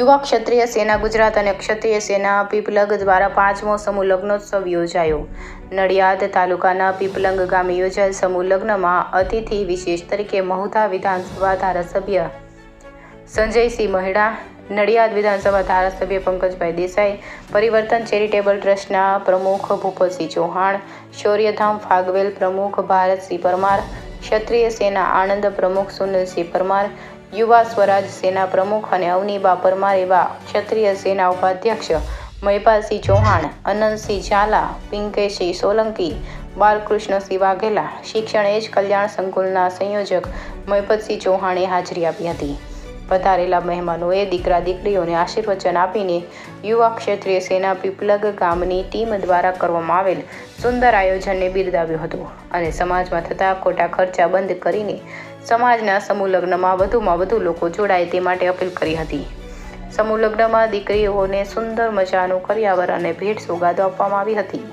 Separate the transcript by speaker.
Speaker 1: યુવા ક્ષત્રિય સેના ગુજરાત અને ક્ષત્રિય સેના પીપલગ દ્વારા 5મો સમૂહ લગ્નોત્સવ યોજાયો. નડિયાદ તાલુકાના પીપલંગ ગામે યોજાયેલ સમૂહ લગ્નમાં અતિથિ વિશેષ તરીકે મહુધા વિધાનસભા ધારાસભ્ય સંજયસિંહ મહેડા, નડિયાદ વિધાનસભા ધારાસભ્ય પંકજભાઈ દેસાઈ, પરિવર્તન ચેરિટેબલ ટ્રસ્ટના પ્રમુખ ભૂપતસિંહ ચૌહાણ, શૌર્યધામ ફાગવેલ પ્રમુખ ભારતસિંહ પરમાર, ક્ષત્રિય સેના આણંદ પ્રમુખ સુનિલસિંહ પરમાર, યુવા સ્વરાજ સેના પ્રમુખ અને અવનીબા પરમાર એવા ક્ષત્રિય સેના ઉપાધ્યક્ષ મહિપાલસિંહ ચૌહાણ, અનંતસિંહ ઝાલા, પિંકેશસિંહ સોલંકી, બાલકૃષ્ણસિંહ વાઘેલા, શિક્ષણ એજ કલ્યાણ સંકુલના સંયોજક મહિપતસિંહ ચૌહાણે હાજરી આપી હતી. પધારેલા મહેમાનોએ દીકરા દીકરીઓને આશીર્વચન આપીને યુવા ક્ષત્રિય સેના પીપલગ ગામની ટીમ દ્વારા કરવામાં આવેલ સુંદર આયોજનને બિરદાવ્યું હતું અને સમાજમાં થતા ખોટા ખર્ચા બંધ કરીને સમાજના સમૂહ લગ્નમાં વધુમાં વધુ લોકો જોડાય તે માટે અપીલ કરી હતી. સમૂહ લગ્નમાં દીકરીઓને સુંદર મજાનું કરિયાવર અને ભેટ સોગાદો આપવામાં આવી હતી.